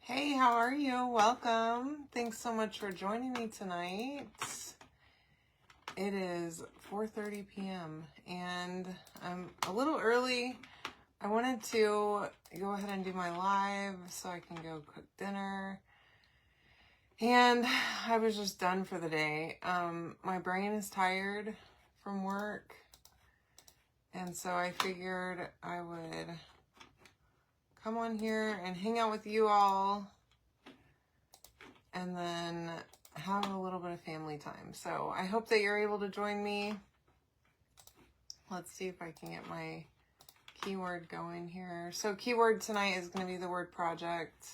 Hey, how are you? Welcome. Thanks so much for joining me tonight. It is 4:30 p.m. and I'm a little early. I wanted to go ahead and do my live so I can go cook dinner. And I was just done for the day. My brain is tired from work. And so I figured I would come on here and hang out with you all and then have a little bit of family time. So I hope that you're able to join me. Let's see if I can get my keyword going here. So keyword tonight is going to be the word project.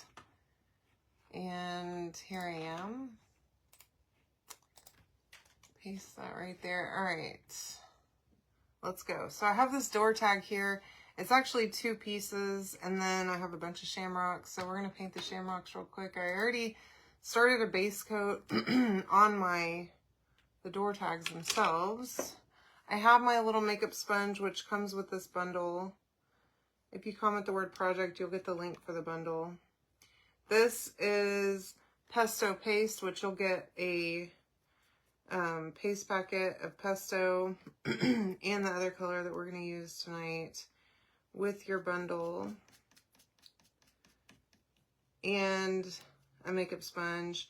And here I am. Paste that right there. All right. Let's go. So I have this door tag here. It's actually 2 pieces, and then I have a bunch of shamrocks. So we're going to paint the shamrocks real quick. I already started a base coat on the door tags themselves. I have my little makeup sponge, which comes with this bundle. If you comment the word project, you'll get the link for the bundle. This is pesto paste, which you'll get a paste packet of pesto and the other color that we're going to use tonight with your bundle, and a makeup sponge,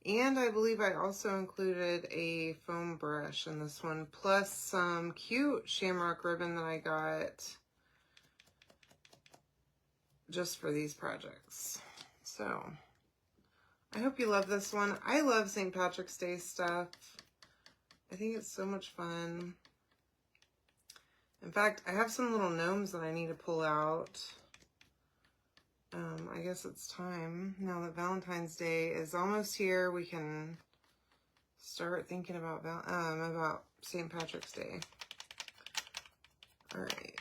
and I believe I also included a foam brush in this one, plus some cute shamrock ribbon that I got just for these projects. So I hope you love this one. I love St. Patrick's Day stuff. I think it's so much fun. In fact, I have some little gnomes that I need to pull out. I guess it's time. Now that Valentine's Day is almost here, we can start thinking about St. Patrick's Day. All right.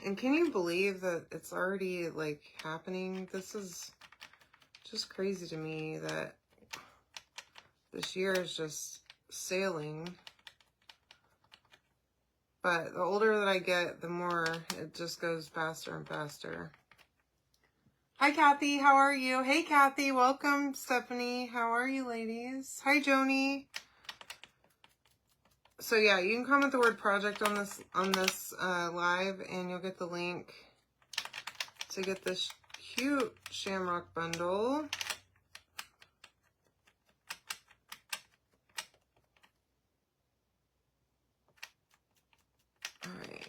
And can you believe that it's already, like, happening? This is just crazy to me that this year is just sailing. But the older that I get, the more it just goes faster and faster. Hi, Kathy. How are you? Hey, Kathy. Welcome, Stephanie. How are you, ladies? Hi, Joni. So, yeah, you can comment the word project on this live, and you'll get the link to get this cute shamrock bundle. All right.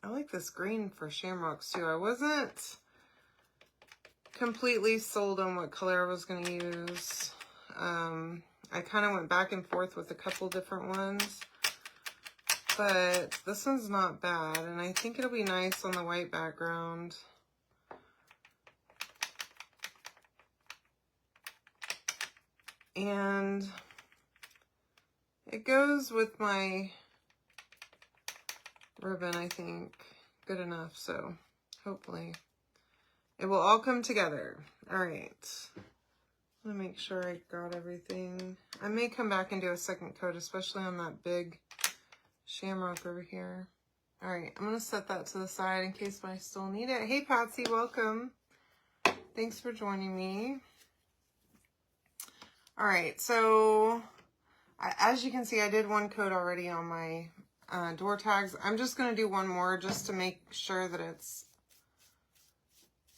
I like this green for shamrocks too. I wasn't completely sold on what color I was going to use. I kind of went back and forth with a couple different ones, but this one's not bad, and I think it'll be nice on the white background. And it goes with my ribbon, I think, good enough, so hopefully it will all come together. All right, let me make sure I got everything. I may come back and do a second coat, especially on that big shamrock over here. All right, I'm gonna set that to the side in case I still need it. Hey, Patsy, welcome. Thanks for joining me. All right, so as you can see, I did one coat already on my door tags. I'm just going to do one more just to make sure that it's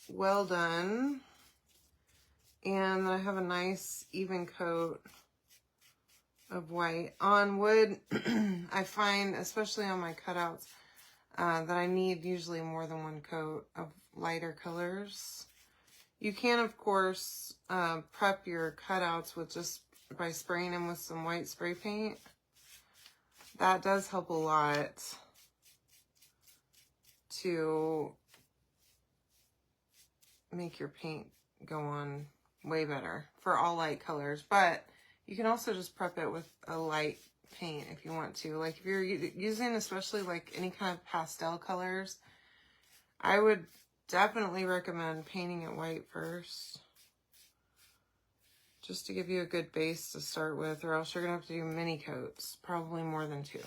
well done. And I have a nice even coat of white. On wood, I find, especially on my cutouts, that I need usually more than one coat of lighter colors. You can, of course, prep your cutouts with just by spraying them with some white spray paint. That does help a lot to make your paint go on way better for all light colors. But you can also just prep it with a light paint if you want to. Like if you're using especially like any kind of pastel colors, I would definitely recommend painting it white first. just to give you a good base to start with, or else you're going to have to do mini coats, probably more than 2.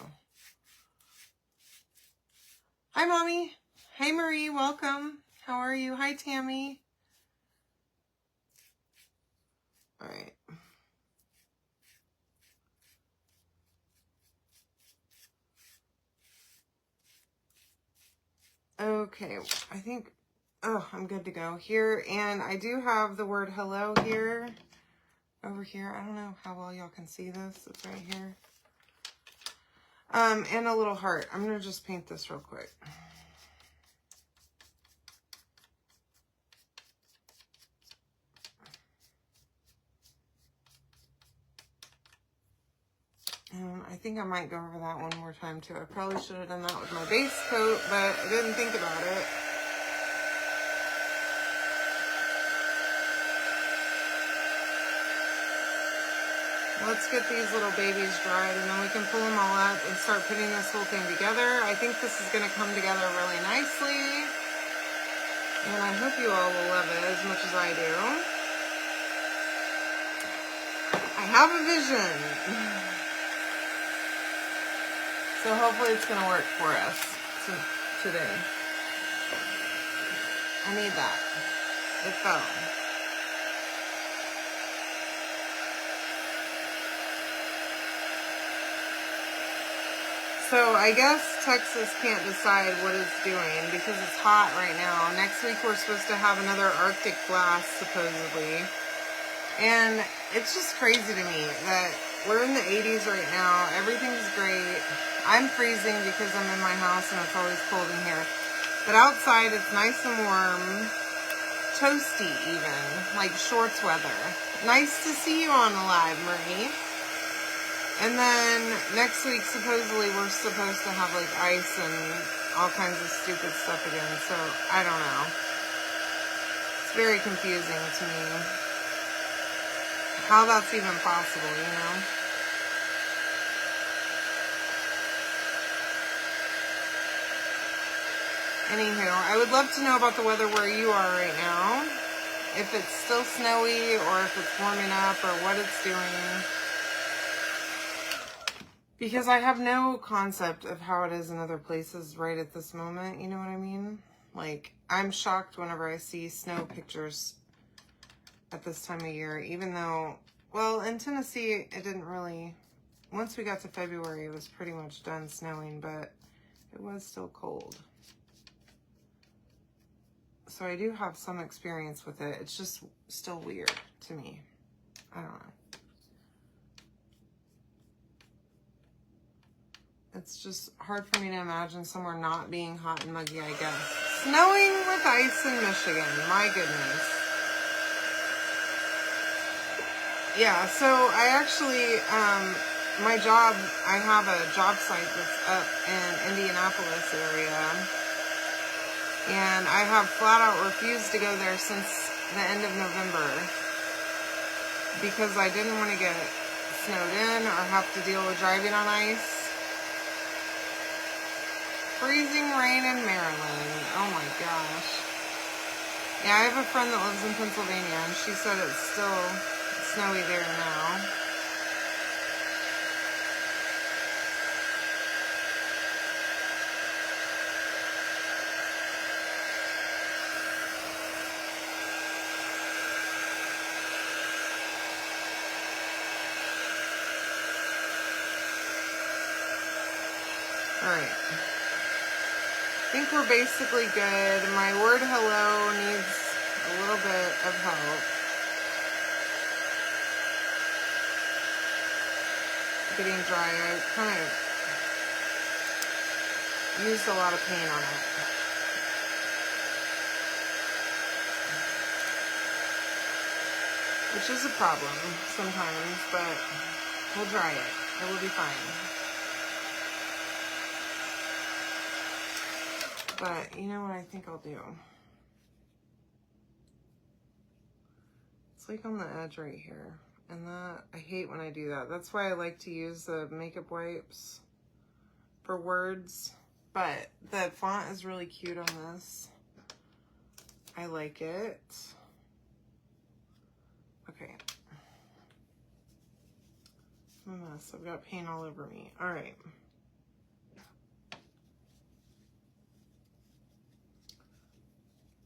Hi, Mommy. Hey, Marie, welcome. How are you? Hi, Tammy. All right. Okay, I think, oh, I'm good to go here. And I do have the word hello here, over here. I don't know how well y'all can see this. It's right here. And a little heart. I'm going to just paint this real quick. I think I might go over that one more time too. I probably should have done that with my base coat, but I didn't think about it. Let's get these little babies dried, and then we can pull them all up and start putting this whole thing together. I think this is going to come together really nicely, and I hope you all will love it as much as I do. I have a vision. So hopefully it's going to work for us today. I need that. It fell. So I guess Texas can't decide what it's doing because it's hot right now. Next week we're supposed to have another Arctic blast, supposedly. And it's just crazy to me that we're in the 80s right now. Everything's great. I'm freezing because I'm in my house and it's always cold in here. But outside it's nice and warm. Toasty even. Like shorts weather. Nice to see you on the live, Marie. And then next week, supposedly, we're supposed to have like ice and all kinds of stupid stuff again. So, I don't know. It's very confusing to me how that's even possible, you know? Anywho, I would love to know about the weather where you are right now. If it's still snowy or if it's warming up or what it's doing. Because I have no concept of how it is in other places right at this moment, you know what I mean? Like, I'm shocked whenever I see snow pictures at this time of year, even though, well, in Tennessee, it didn't really, once we got to February, it was pretty much done snowing, but it was still cold. So I do have some experience with it. It's just still weird to me. I don't know. It's just hard for me to imagine somewhere not being hot and muggy, I guess. Snowing with ice in Michigan. My goodness. Yeah, so I actually, my job, I have a job site that's up in Indianapolis area. And I have flat out refused to go there since the end of November. Because I didn't want to get snowed in or have to deal with driving on ice. Freezing rain in Maryland. Oh my gosh. Yeah, I have a friend that lives in Pennsylvania and she said it's still snowy there now. Alright. I think we're basically good. My word hello needs a little bit of help. Getting dry. I kind of used a lot of paint on it. Which is a problem sometimes, but we'll dry it. It will be fine. But you know what I think I'll do? It's like on the edge right here. And that, I hate when I do that. That's why I like to use the makeup wipes for words. But the font is really cute on this. I like it. Okay. I'm a mess. I've got paint all over me. All right.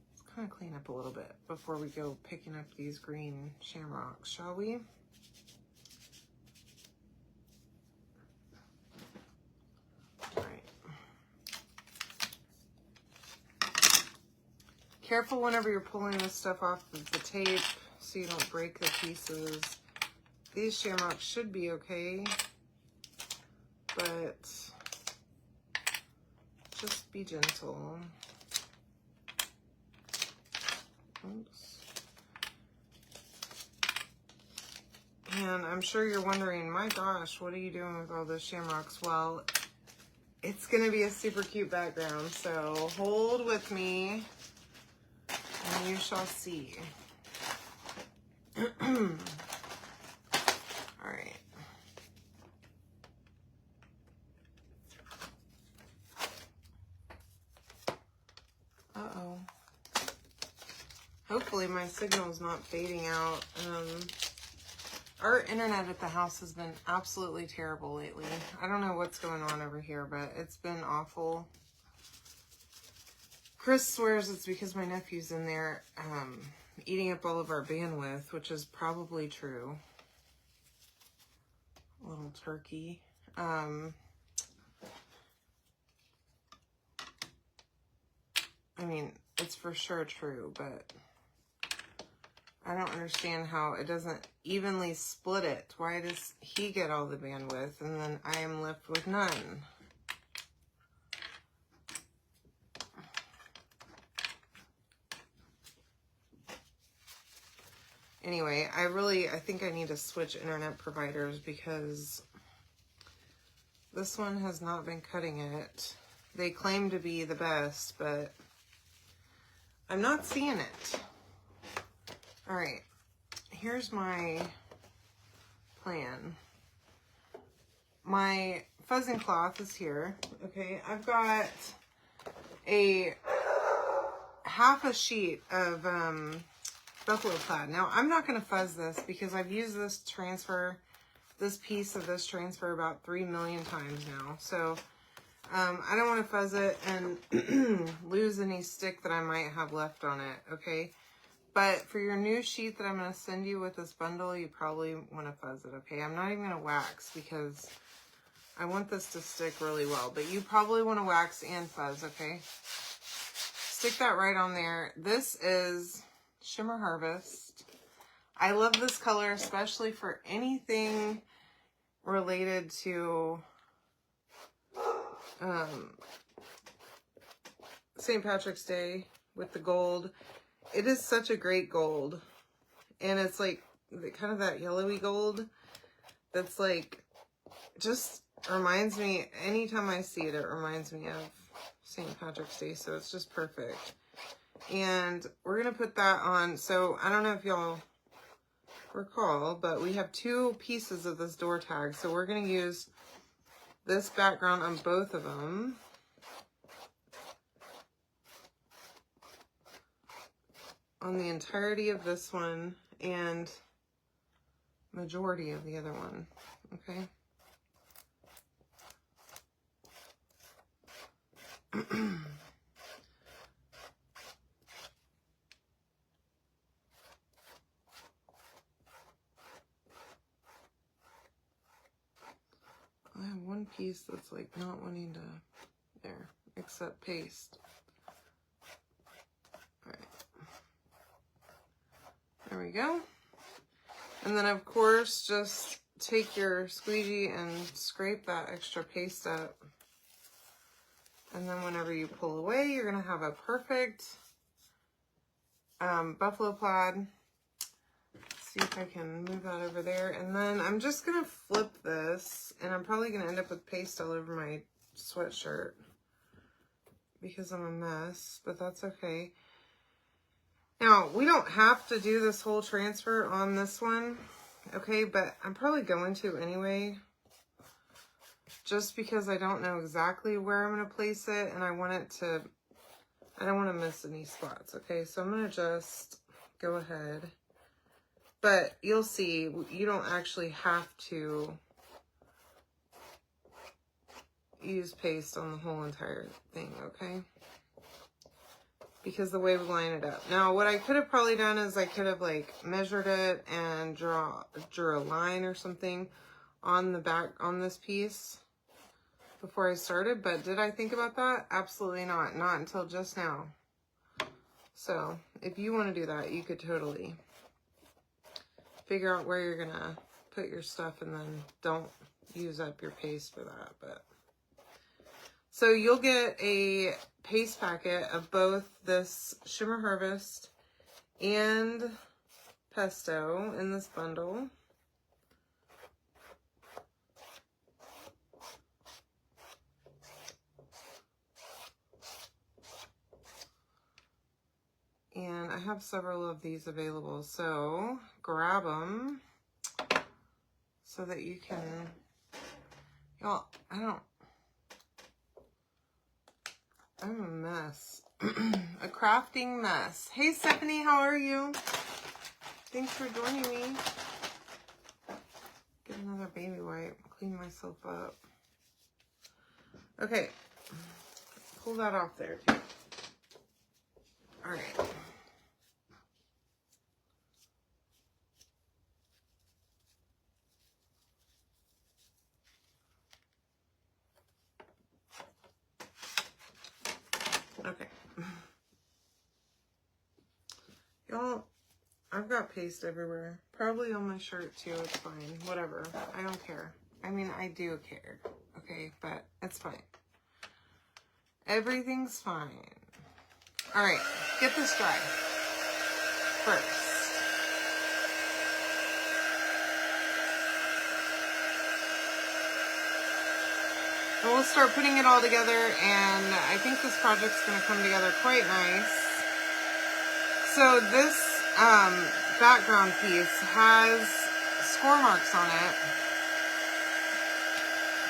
Let's kind of clean up a little bit before we go picking up these green shamrocks, shall we? All right. Careful whenever you're pulling this stuff off of the tape so you don't break the pieces. These shamrocks should be okay, but just be gentle. Oops. And I'm sure you're wondering, my gosh, what are you doing with all those shamrocks? Well, it's gonna be a super cute background, so hold with me and you shall see. All right. Uh-oh. Hopefully my signal's not fading out. Our internet at the house has been absolutely terrible lately. I don't know what's going on over here, but it's been awful. Chris swears it's because my nephew's in there eating up all of our bandwidth, which is probably true. Little turkey. I mean, it's for sure true, but I don't understand how it doesn't evenly split it. Why does he get all the bandwidth and then I am left with none? Anyway, I think I need to switch internet providers because this one has not been cutting it. They claim to be the best, but I'm not seeing it. All right, here's my plan. My fuzzing cloth is here, okay? I've got a half a sheet of buffalo plaid. Now, I'm not going to fuzz this because I've used this piece of this transfer about 3 million times now. So, I don't want to fuzz it and lose any stick that I might have left on it, okay? But for your new sheet that I'm going to send you with this bundle, you probably want to fuzz it, okay? I'm not even going to wax because I want this to stick really well. But you probably want to wax and fuzz, okay? Stick that right on there. This is Shimmer Harvest. I love this color, especially for anything related to St. Patrick's Day with the gold. It is such a great gold. And it's like kind of that yellowy gold that's like, just reminds me, anytime I see it, it reminds me of St. Patrick's Day. So it's just perfect. And we're going to put that on. So I don't know if y'all recall, but we have 2 pieces of this door tag. So we're going to use this background on both of them. On the entirety of this one and majority of the other one, okay? I have one piece that's like not wanting to, there, accept paste. All right. There we go. And then of course, just take your squeegee and scrape that extra paste up. And then whenever you pull away, you're gonna have a perfect buffalo plaid. See if I can move that over there. And then I'm just gonna flip this, and I'm probably gonna end up with paste all over my sweatshirt because I'm a mess, but that's okay. Now, we don't have to do this whole transfer on this one, okay, but I'm probably going to anyway, just because I don't know exactly where I'm gonna place it, and I don't want to miss any spots, okay? So I'm gonna just go ahead. But you'll see, you don't actually have to use paste on the whole entire thing, okay? Because the way we line it up. Now, what I could have probably done is I could have like measured it and drew a line or something on the back on this piece before I started, but did I think about that? Absolutely not. Not until just now. So if you want to do that, you could totally figure out where you're gonna put your stuff and then don't use up your paste for that. But so you'll get a paste packet of both this Shimmer Harvest and Pesto in this bundle. And I have several of these available, so grab them so that you can, y'all, I'm a mess. A crafting mess. Hey Stephanie, how are you? Thanks for joining me. Get another baby wipe, clean myself up. Okay, pull that off there too. All right. Okay. Y'all, I've got paste everywhere. Probably on my shirt too. It's fine. Whatever. I don't care. I mean, I do care. Okay, but it's fine. Everything's fine. All right, get this dry first. And we'll start putting it all together, and I think this project's going to come together quite nice. So this background piece has score marks on it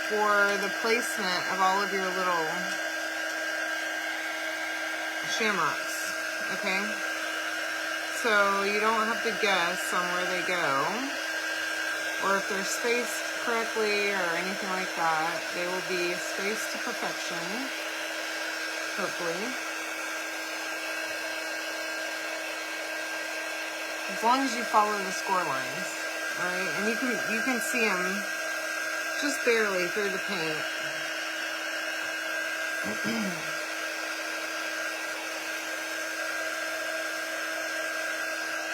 for the placement of all of your little shamrocks, okay? So you don't have to guess on where they go, or if they're spaced correctly or anything like that. They will be spaced to perfection, hopefully. As long as you follow the score lines, all right? And you can see them just barely through the paint.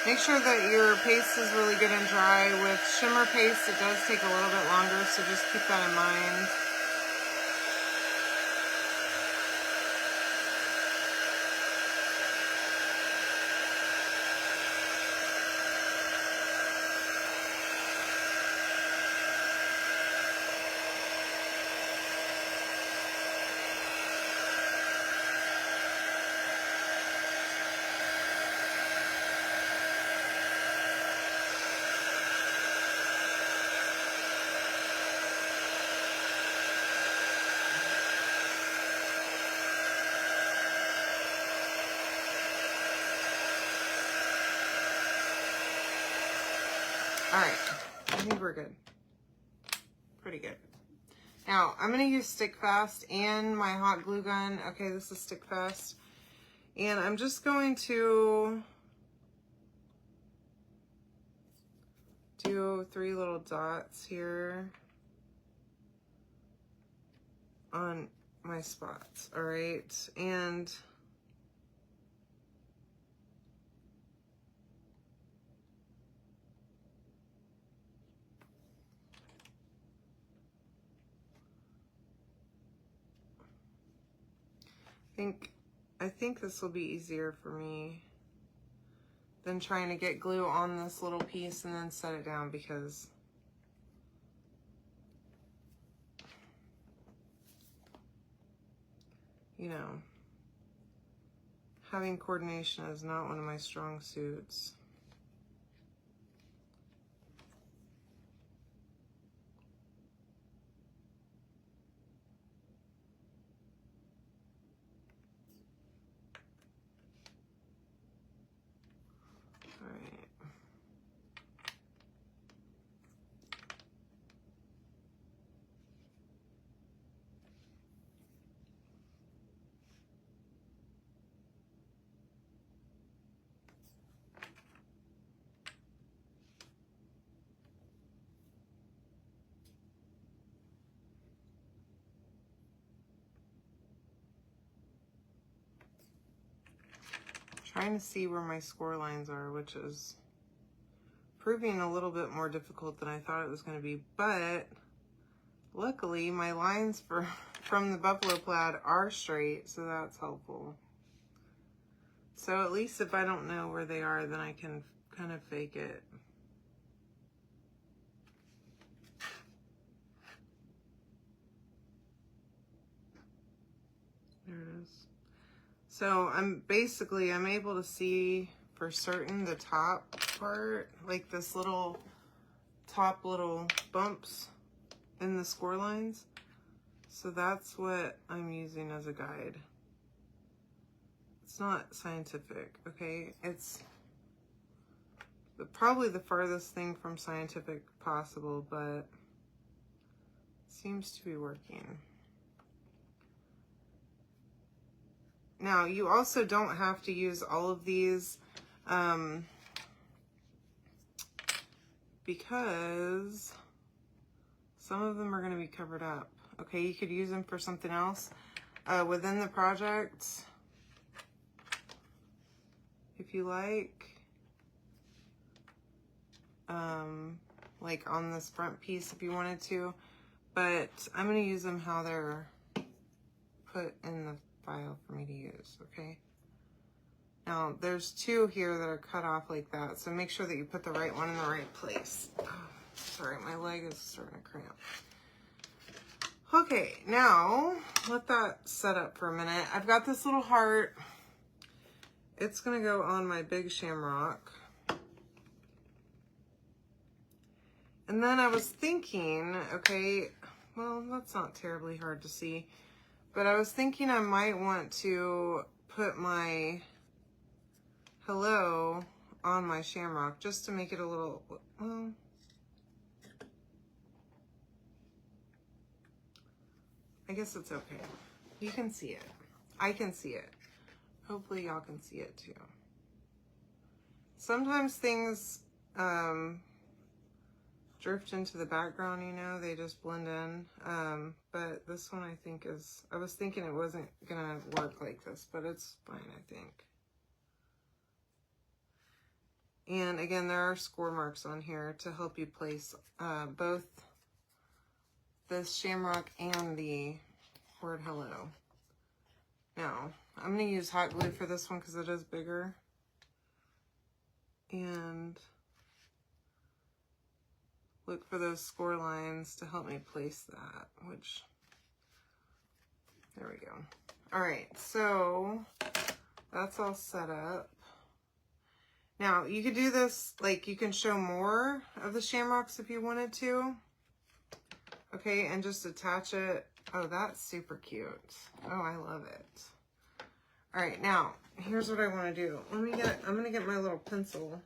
Make sure that your paste is really good and dry. With shimmer paste, it does take a little bit longer, so just keep that in mind. All right, I think we're good. Pretty good. Now, I'm going to use Stick Fast and my hot glue gun. Okay, this is Stick Fast. And I'm just going to do 3 little dots here on my spots, all right? And I think this will be easier for me than trying to get glue on this little piece and then set it down, because you know, having coordination is not one of my strong suits. trying to see where my score lines are, which is proving a little bit more difficult than I thought it was going to be, but luckily my lines from the buffalo plaid are straight, so that's helpful. So at least if I don't know where they are, then I can kind of fake it. There it is. So I'm able to see for certain the top part, like this little top little bumps in the score lines. So that's what I'm using as a guide. It's not scientific, okay? It's probably the farthest thing from scientific possible, but it seems to be working. Now, you also don't have to use all of these because some of them are going to be covered up. Okay, you could use them for something else within the project if you like on this front piece if you wanted to, but I'm going to use them how they're put in the file for me to use, okay? Now, there's two here that are cut off like that, so make sure that you put the right one in the right place. Oh, sorry, my leg is starting to cramp. Okay, now, let that set up for a minute. I've got this little heart. It's going to go on my big shamrock. And then I was thinking, okay, well, that's not terribly hard to see, but I was thinking I might want to put my hello on my shamrock just to make it a little, well, I guess it's okay. You can see it. I can see it. Hopefully y'all can see it too. Sometimes things drift into the background, you know, they just blend in. But this one I think is, I was thinking it wasn't gonna work like this, but it's fine, I think. And again, there are score marks on here to help you place both this shamrock and the word hello. Now, I'm going to use hot glue for this one because it is bigger. And look for those score lines to help me place that, which, there we go. All right, so that's all set up. Now, you could do this, like you can show more of the shamrocks if you wanted to. Okay, and just attach it. Oh, that's super cute. Oh, I love it. All right, now, here's what I want to do. I'm going to get my little pencil.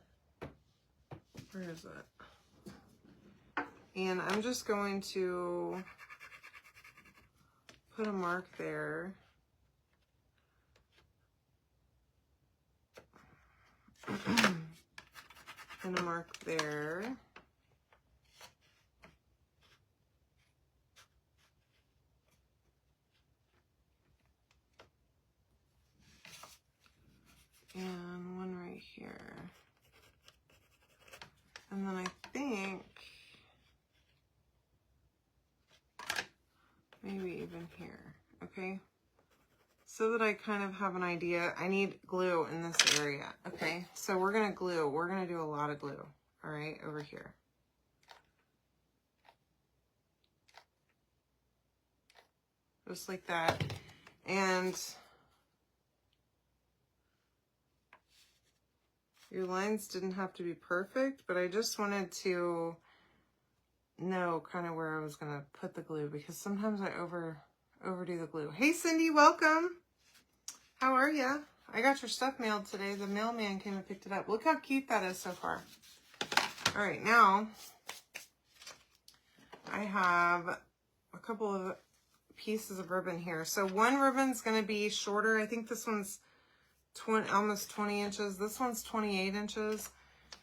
Where is it? And I'm just going to put a mark there. And a mark there. And one right here. And then I think maybe even here, okay? So that I kind of have an idea. I need glue in this area, okay? So we're gonna glue. We're gonna do a lot of glue, all right, over here. Just like that. And your lines didn't have to be perfect, but I just wanted to know kind of where I was gonna put the glue because sometimes I overdo the glue. Hey Cindy, welcome. How are ya? I got your stuff mailed today. The mailman came and picked it up. Look how cute that is so far. All right, now I have a couple of pieces of ribbon here. So one ribbon's gonna be shorter. I think this one's almost 20 inches. This one's 28 inches.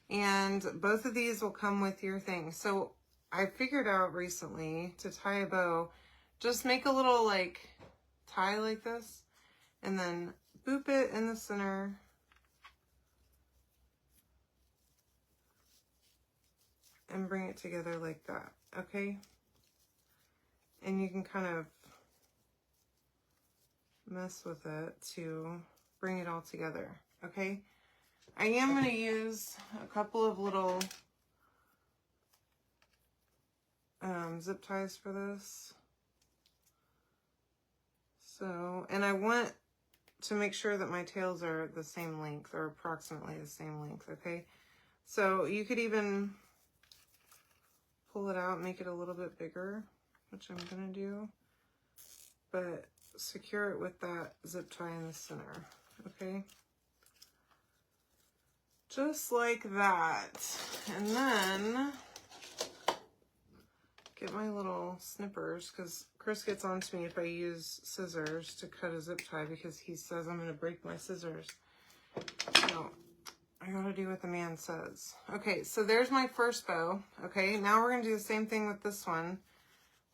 And both of these will come with your thing. So I figured out recently to tie a bow, just make a little like tie like this and then boop it in the center and bring it together like that, okay? And you can kind of mess with it to bring it all together, okay? I am going to use a couple of little zip ties for this. So, and I want to make sure that my tails are the same length, or approximately the same length, okay? So you could even pull it out, make it a little bit bigger, which I'm gonna do, but secure it with that zip tie in the center, okay? Just like that. And then get my little snippers, because Chris gets on to me if I use scissors to cut a zip tie, because he says I'm gonna break my scissors. So I gotta do what the man says. Okay, so there's my first bow. Okay, now we're gonna do the same thing with this one.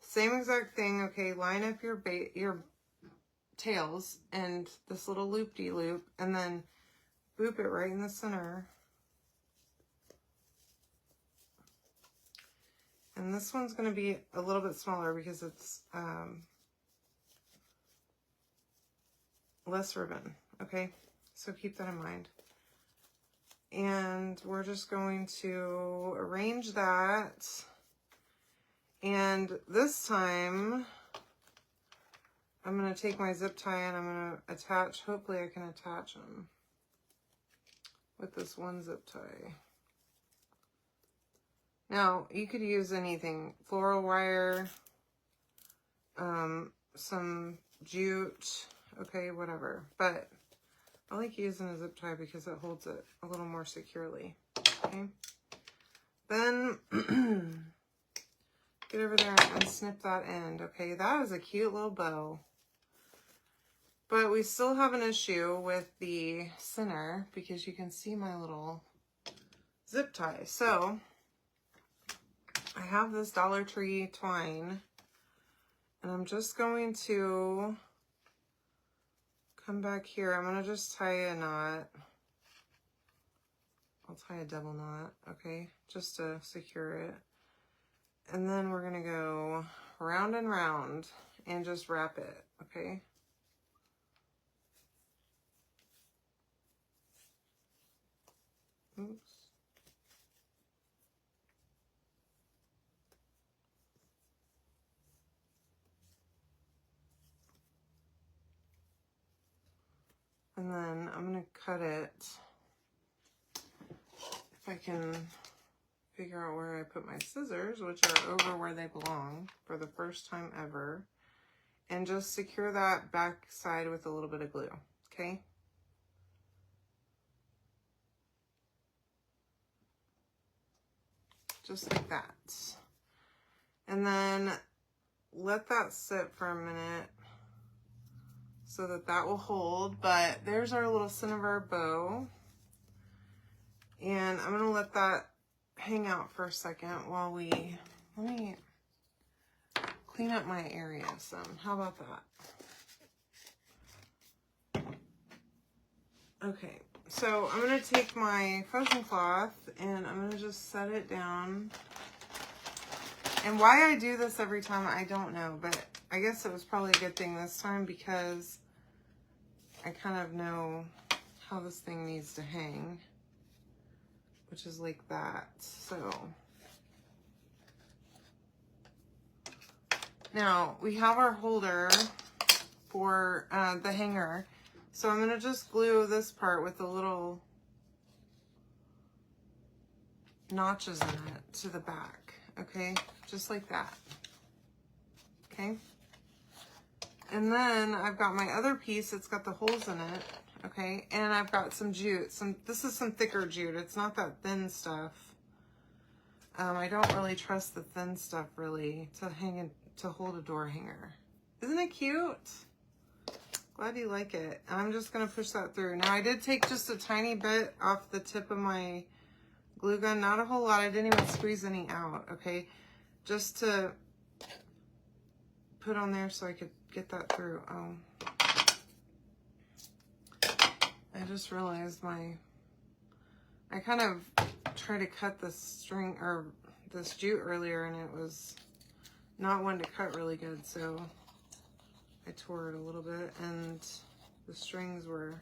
Same exact thing. Okay, line up your tails and this little loop-de-loop, and then boop it right in the center. And this one's gonna be a little bit smaller because it's less ribbon. Okay, so keep that in mind. And we're just going to arrange that. And this time, I'm going to take my zip tie and I'm going to attach, hopefully I can attach them with this one zip tie. Now, you could use anything, floral wire, some jute, okay, whatever. But I like using a zip tie because it holds it a little more securely, okay? Then get over there and snip that end, okay? That is a cute little bow. But we still have an issue with the center because you can see my little zip tie. So I have this Dollar Tree twine, and I'm just going to come back here. I'm going to just tie a knot. I'll tie a double knot, okay, just to secure it. And then we're going to go round and round and just wrap it, okay? Oops. And then I'm going to cut it, if I can figure out where I put my scissors, which are over where they belong for the first time ever, and just secure that back side with a little bit of glue, okay? Just like that. And then let that sit for a minute so that that will hold. But there's our little center of our bow. And I'm gonna let that hang out for a second while let me clean up my area some. How about that? Okay, so I'm gonna take my frozen cloth and I'm gonna just set it down. And why I do this every time, I don't know, but I guess it was probably a good thing this time because I kind of know how this thing needs to hang, which is like that. So now we have our holder for the hanger. So I'm going to just glue this part with the little notches in it to the back, okay? Just like that, okay? And then I've got my other piece, it's got the holes in it, okay? And I've got some jute, this is some thicker jute, it's not that thin stuff. I don't really trust the thin stuff really to hold a door hanger. Isn't it cute? Glad you like it. I'm just gonna push that through. Now I did take just a tiny bit off the tip of my glue gun, not a whole lot. I didn't even squeeze any out, okay? Just to put on there so I could get that through. Oh, I just realized I kind of try to cut the string or this jute earlier and it was not one to cut really good, so I tore it a little bit and the strings were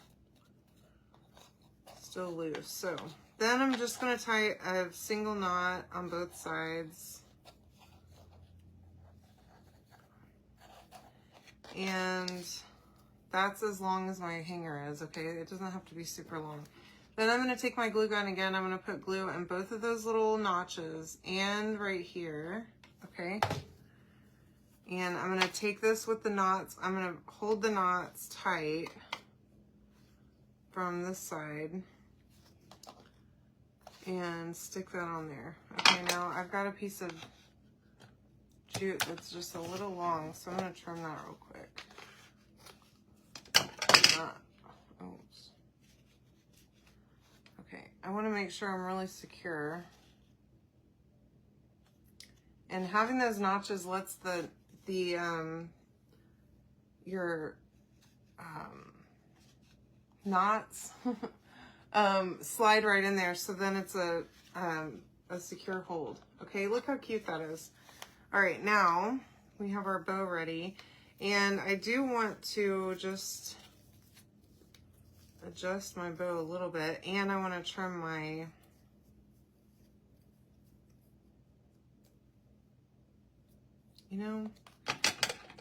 still loose. So then I'm just going to tie a single knot on both sides. And that's as long as my hanger is, okay? It doesn't have to be super long. Then I'm going to take my glue gun again. I'm going to put glue in both of those little notches and right here, okay? And I'm going to take this with the knots. I'm going to hold the knots tight from this side and stick that on there. Okay, now I've got a piece of jute that's just a little long, so I'm going to trim that real quick. Oops. Okay, I want to make sure I'm really secure. And having those notches lets your knots slide right in there, so then it's a secure hold. Okay, look how cute that is. All right, now we have our bow ready, and I do want to just adjust my bow a little bit, and I want to trim my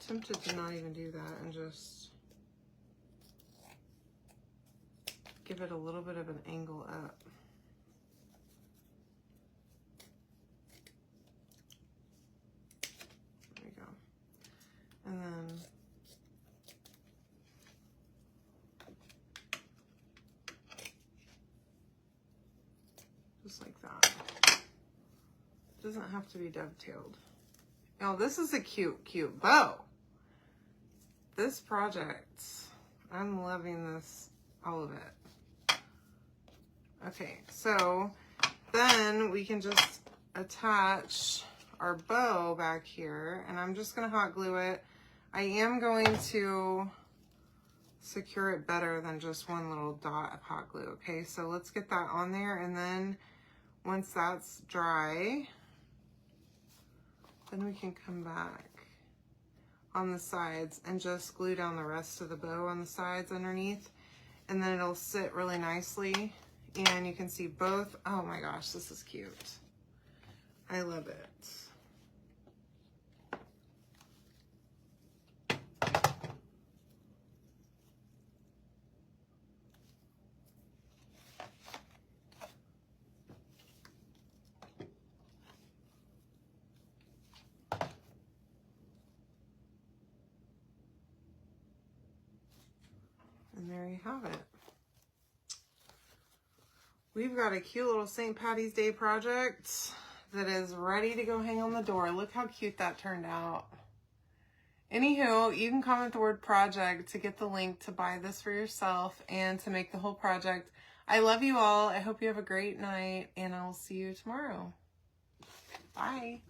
tempted to not even do that and just give it a little bit of an angle up. There we go. And then just like that. It doesn't have to be dovetailed. Now this is a cute, cute bow. This project, I'm loving this, all of it. Okay, so then we can just attach our bow back here, and I'm just gonna hot glue it. I am going to secure it better than just one little dot of hot glue, okay? So let's get that on there, and then once that's dry, then we can come back on the sides and just glue down the rest of the bow on the sides underneath, and then it'll sit really nicely. And you can see both. Oh my gosh, this is cute. I love it. And there you have it. We've got a cute little St. Patty's Day project that is ready to go hang on the door. Look how cute that turned out. Anywho, you can comment the word project to get the link to buy this for yourself and to make the whole project. I love you all. I hope you have a great night, and I'll see you tomorrow. Bye.